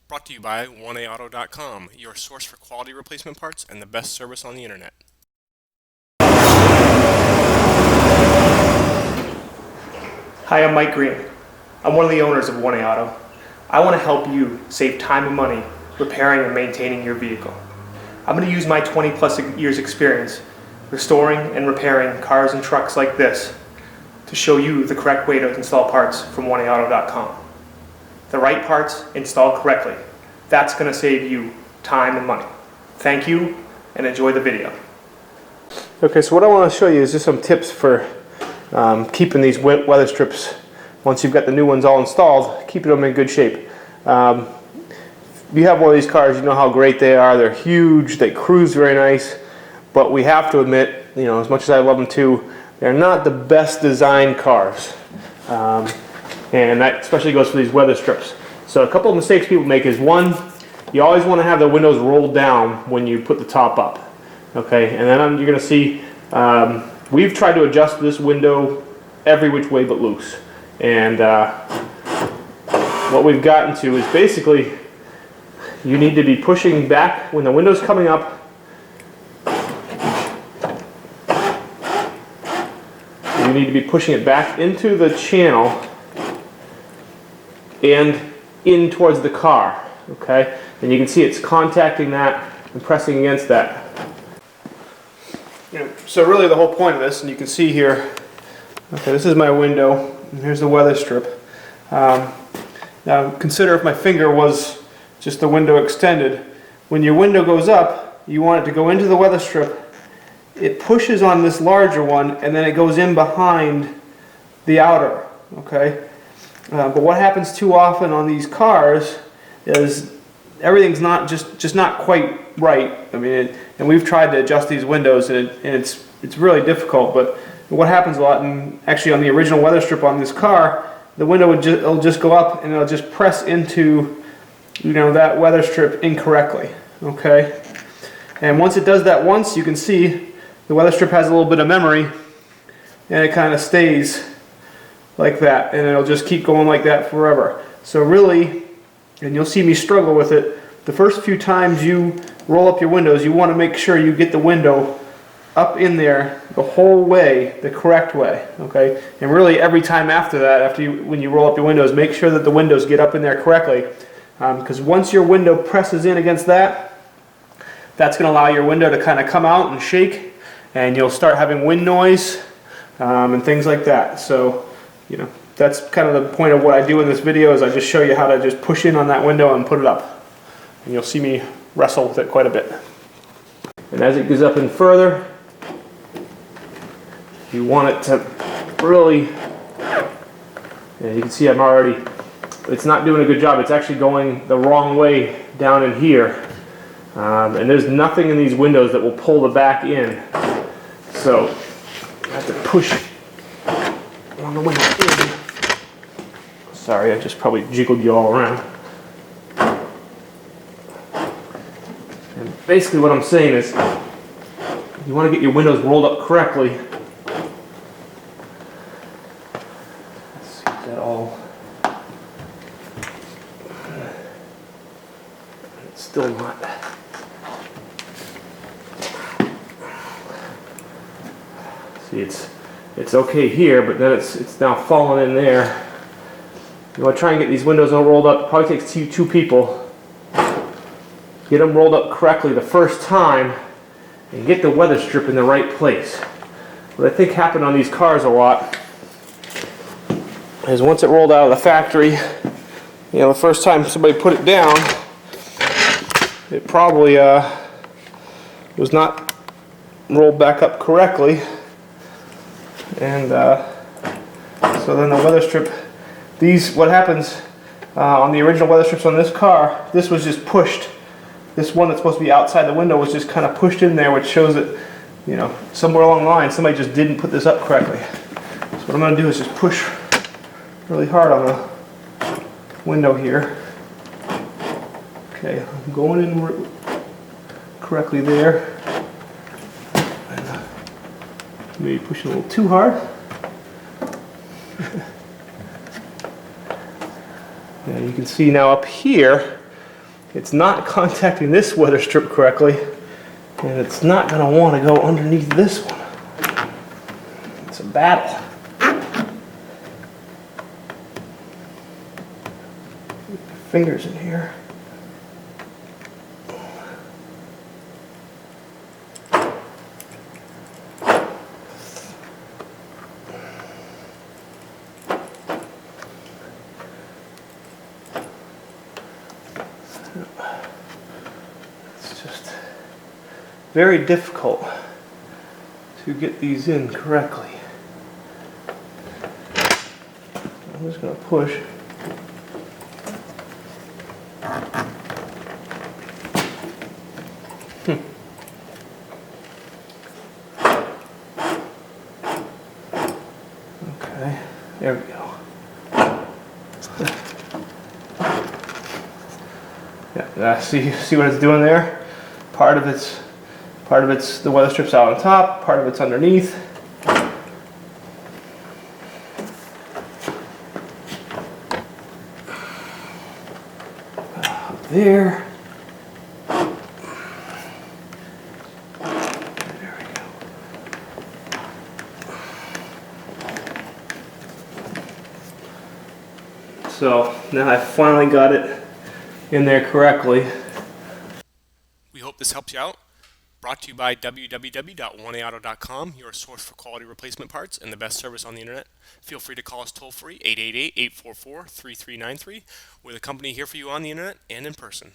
Brought to you by 1AAuto.com, your source for quality replacement parts and the best service on the internet. Hi, I'm Mike Green. I'm one of the owners of 1A Auto. I want to help you save time and money repairing and maintaining your vehicle. I'm going to use my 20 plus years experience restoring and repairing cars and trucks like this to show you the correct way to install parts from 1AAuto.com. The right parts installed correctly. That's going to save you time and money. Thank you and enjoy the video. Okay, so what I want to show you is just some tips for keeping these weather strips, once you've got the new ones all installed, keeping them in good shape. You have one of these cars, you know how great they are. They're huge, they cruise very nice, but we have to admit, you know, as much as I love them too, they're not the best designed cars. And that especially goes for these weather strips. So a couple of mistakes people make is, one, you always want to have the windows rolled down when you put the top up. Okay, and then you're going to see, we've tried to adjust this window every which way but loose. And what we've gotten to is basically you need to be pushing back when the window's coming up. You need to be pushing it back into the channel and in towards the car, okay? And you can see it's contacting that and pressing against that. You know, so really the whole point of this, and you can see here, okay, this is my window, and here's the weather strip. Now consider if my finger was just the window extended. When your window goes up, you want it to go into the weather strip. It pushes on this larger one, and then it goes in behind the outer, okay? But what happens too often on these cars is everything's not just not quite right. I mean, and we've tried to adjust these windows, and it's really difficult. But what happens a lot, and actually on the original weather strip on this car, the window will just go up and it'll just press into, you know, that weather strip incorrectly. Okay, and once it does that once, you can see the weather strip has a little bit of memory, and it kind of stays like that, and it'll just keep going like that forever. So really, and you'll see me struggle with it, the first few times you roll up your windows, you want to make sure you get the window up in there the whole way, the correct way, okay? And really every time after that, when you roll up your windows, make sure that the windows get up in there correctly, because once your window presses in against that, that's going to allow your window to kind of come out and shake, and you'll start having wind noise and things like that. So, you know, that's kind of the point of what I do in this video, is I just show you how to just push in on that window and put it up. And you'll see me wrestle with it quite a bit. And as it goes up in further, you want it to really, and you can see it's not doing a good job. It's actually going the wrong way down in here. And there's nothing in these windows that will pull the back in. So I have to push on the way in. Sorry, I just probably jiggled you all around. And basically what I'm saying is, you want to get your windows rolled up correctly. Let's see if that all... It's still not... See, it's okay here, but then it's now falling in there. You want to try and get these windows all rolled up. It probably takes two people. Get them rolled up correctly the first time and get the weather strip in the right place. What I think happened on these cars a lot is, once it rolled out of the factory, you know, the first time somebody put it down, it probably was not rolled back up correctly. And so then the weather strip, what happens on the original weather strips on this car, this was just pushed. This one that's supposed to be outside the window was just kind of pushed in there, which shows that, you know, somewhere along the line somebody just didn't put this up correctly. So what I'm going to do is just push really hard on the window here. Okay, I'm going in correctly there. Maybe pushing a little too hard. And you can see now up here, it's not contacting this weather strip correctly, and it's not going to want to go underneath this one. It's a battle. Fingers in here. It's just very difficult to get these in correctly. I'm just going to push. Okay, there we go. Yeah, see what it's doing there? Part of it's the weather strip's out on top, part of it's underneath. Up there. There we go. So now I finally got it in there correctly. We hope this helps you out. Brought to you by www.oneauto.com, your source for quality replacement parts and the best service on the internet. Feel free to call us toll free 888-844-3393. We're the company here for you on the internet and in person.